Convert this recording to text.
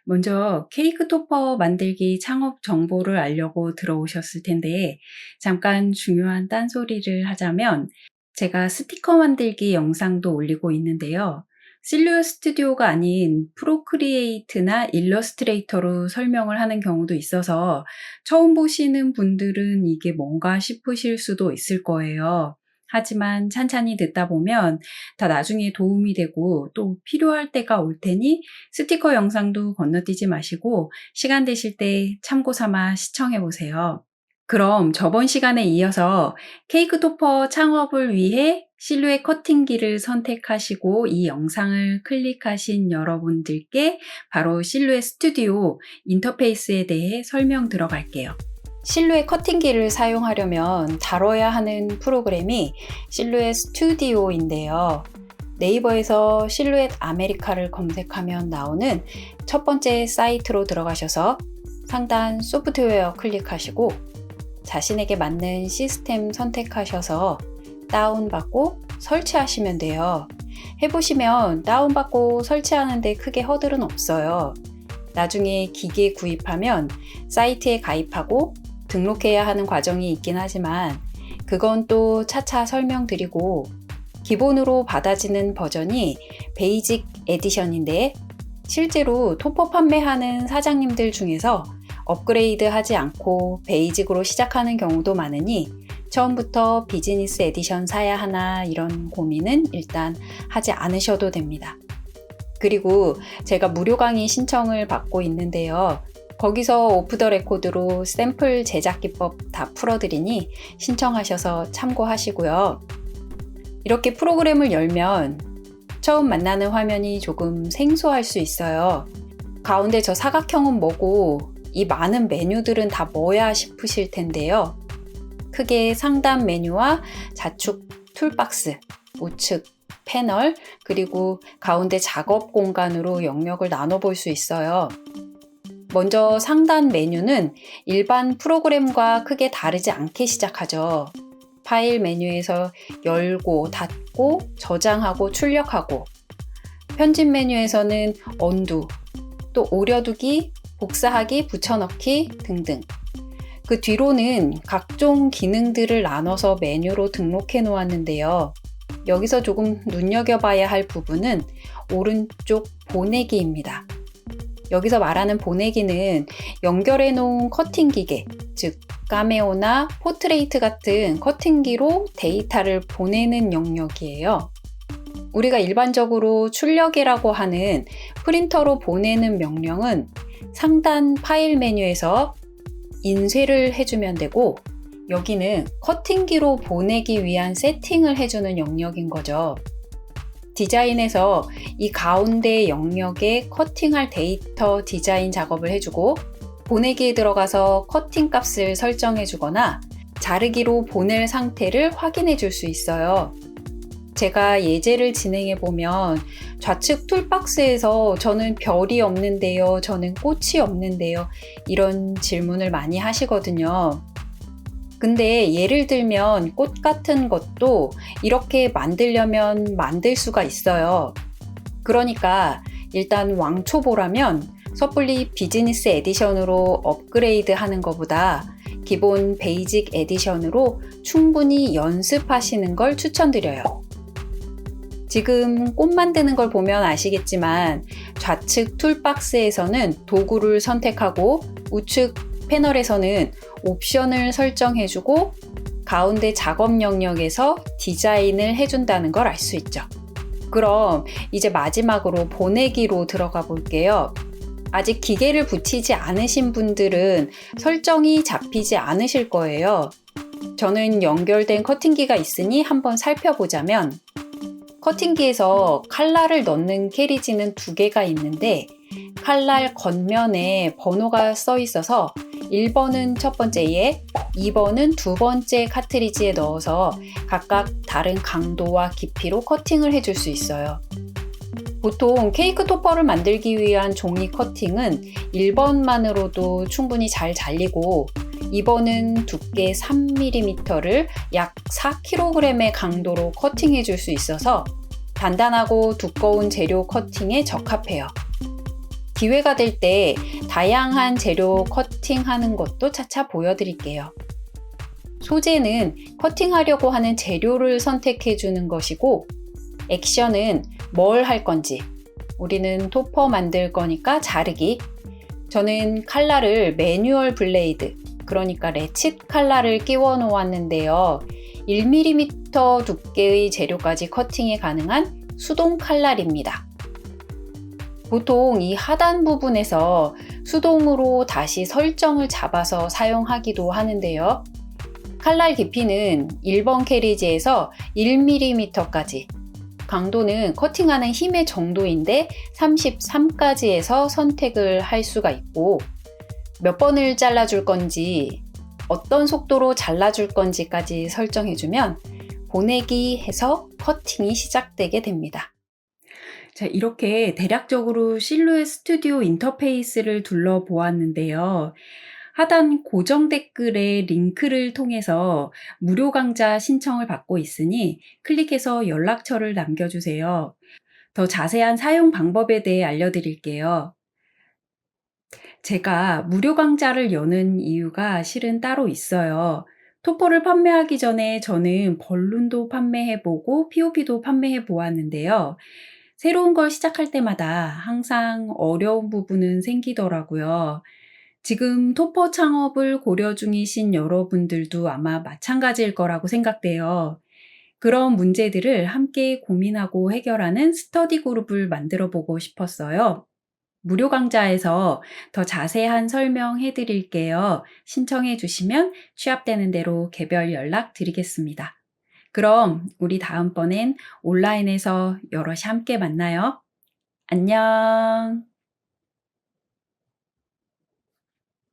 먼저 케이크 토퍼 만들기 창업 정보를 알려고 들어오셨을 텐데, 잠깐 중요한 딴소리를 하자면, 제가 스티커 만들기 영상도 올리고 있는데요. 실루엣 스튜디오가 아닌 프로크리에이트나 일러스트레이터로 설명을 하는 경우도 있어서 처음 보시는 분들은 이게 뭔가 싶으실 수도 있을 거예요. 하지만 찬찬히 듣다 보면 다 나중에 도움이 되고 또 필요할 때가 올 테니 스티커 영상도 건너뛰지 마시고 시간 되실 때 참고 삼아 시청해 보세요. 그럼 저번 시간에 이어서 케이크 토퍼 창업을 위해 실루엣 커팅기를 선택하시고 이 영상을 클릭하신 여러분들께 바로 실루엣 스튜디오 인터페이스에 대해 설명 들어갈게요. 실루엣 커팅기를 사용하려면 다뤄야 하는 프로그램이 실루엣 스튜디오인데요. 네이버에서 실루엣 아메리카를 검색하면 나오는 첫 번째 사이트로 들어가셔서 상단 소프트웨어 클릭하시고 자신에게 맞는 시스템 선택하셔서 다운받고 설치하시면 돼요. 해보시면 다운받고 설치하는데 크게 허들은 없어요. 나중에 기계 구입하면 사이트에 가입하고 등록해야 하는 과정이 있긴 하지만 그건 또 차차 설명드리고, 기본으로 받아지는 버전이 베이직 에디션인데 실제로 토퍼 판매하는 사장님들 중에서 업그레이드 하지 않고 베이직으로 시작하는 경우도 많으니 처음부터 비즈니스 에디션 사야 하나 이런 고민은 일단 하지 않으셔도 됩니다. 그리고 제가 무료 강의 신청을 받고 있는데요. 거기서 오프 더 레코드로 샘플 제작 기법 다 풀어드리니 신청하셔서 참고하시고요. 이렇게 프로그램을 열면 처음 만나는 화면이 조금 생소할 수 있어요. 가운데 저 사각형은 뭐고 이 많은 메뉴들은 다 뭐야 싶으실 텐데요. 크게 상단 메뉴와 좌측 툴박스, 우측 패널, 그리고 가운데 작업 공간으로 영역을 나눠볼 수 있어요. 먼저 상단 메뉴는 일반 프로그램과 크게 다르지 않게 시작하죠. 파일 메뉴에서 열고 닫고 저장하고 출력하고, 편집 메뉴에서는 언두, 또 오려두기, 복사하기, 붙여넣기 등등. 그 뒤로는 각종 기능들을 나눠서 메뉴로 등록해 놓았는데요. 여기서 조금 눈여겨봐야 할 부분은 오른쪽 보내기입니다. 여기서 말하는 보내기는 연결해 놓은 커팅 기계, 즉 카메오나 포트레이트 같은 커팅기로 데이터를 보내는 영역이에요. 우리가 일반적으로 출력이라고 하는 프린터로 보내는 명령은 상단 파일 메뉴에서 인쇄를 해주면 되고, 여기는 커팅기로 보내기 위한 세팅을 해주는 영역인 거죠. 디자인에서 이 가운데 영역에 커팅할 데이터 디자인 작업을 해주고, 보내기에 들어가서 커팅 값을 설정해 주거나 자르기로 보낼 상태를 확인해 줄 수 있어요. 제가 예제를 진행해 보면 좌측 툴박스에서 저는 별이 없는데요, 저는 꽃이 없는데요, 이런 질문을 많이 하시거든요. 근데 예를 들면 꽃 같은 것도 이렇게 만들려면 만들 수가 있어요. 그러니까 일단 왕초보라면 섣불리 비즈니스 에디션으로 업그레이드 하는 것보다 기본 베이직 에디션으로 충분히 연습하시는 걸 추천드려요. 지금 꽃 만드는 걸 보면 아시겠지만 좌측 툴박스에서는 도구를 선택하고 우측 패널에서는 옵션을 설정해주고 가운데 작업 영역에서 디자인을 해준다는 걸 알 수 있죠. 그럼 이제 마지막으로 보내기로 들어가 볼게요. 아직 기계를 붙이지 않으신 분들은 설정이 잡히지 않으실 거예요. 저는 연결된 커팅기가 있으니 한번 살펴보자면, 커팅기에서 칼날을 넣는 캐리지는 2개가 있는데 칼날 겉면에 번호가 써 있어서 1번은 첫 번째에, 2번은 두 번째 카트리지에 넣어서 각각 다른 강도와 깊이로 커팅을 해줄 수 있어요. 보통 케이크 토퍼를 만들기 위한 종이 커팅은 1번만으로도 충분히 잘 잘리고, 2번은 두께 3mm를 약 4kg의 강도로 커팅해 줄 수 있어서 단단하고 두꺼운 재료 커팅에 적합해요. 기회가 될 때 다양한 재료 커팅하는 것도 차차 보여드릴게요. 소재는 커팅하려고 하는 재료를 선택해 주는 것이고, 액션은 뭘 할 건지, 우리는 토퍼 만들 거니까 자르기, 저는 칼날을 매뉴얼 블레이드, 그러니까 레칫 칼날을 끼워 놓았는데요. 1mm 두께의 재료까지 커팅이 가능한 수동 칼날입니다. 보통 이 하단 부분에서 수동으로 다시 설정을 잡아서 사용하기도 하는데요. 칼날 깊이는 1번 캐리지에서 1mm까지, 강도는 커팅하는 힘의 정도인데 33까지에서 선택을 할 수가 있고, 몇 번을 잘라줄 건지, 어떤 속도로 잘라줄 건지까지 설정해주면 보내기 해서 커팅이 시작되게 됩니다. 자, 이렇게 대략적으로 실루엣 스튜디오 인터페이스를 둘러보았는데요. 하단 고정 댓글에 링크를 통해서 무료 강좌 신청을 받고 있으니 클릭해서 연락처를 남겨주세요. 더 자세한 사용 방법에 대해 알려드릴게요. 제가 무료 강좌를 여는 이유가 실은 따로 있어요. 토퍼를 판매하기 전에 저는 벌룬도 판매해보고 POP도 판매해보았는데요. 새로운 걸 시작할 때마다 항상 어려운 부분은 생기더라고요. 지금 토퍼 창업을 고려 중이신 여러분들도 아마 마찬가지일 거라고 생각돼요. 그런 문제들을 함께 고민하고 해결하는 스터디 그룹을 만들어 보고 싶었어요. 무료 강좌에서 더 자세한 설명해 드릴게요. 신청해 주시면 취합되는 대로 개별 연락 드리겠습니다. 그럼 우리 다음번엔 온라인에서 여럿이 함께 만나요. 안녕.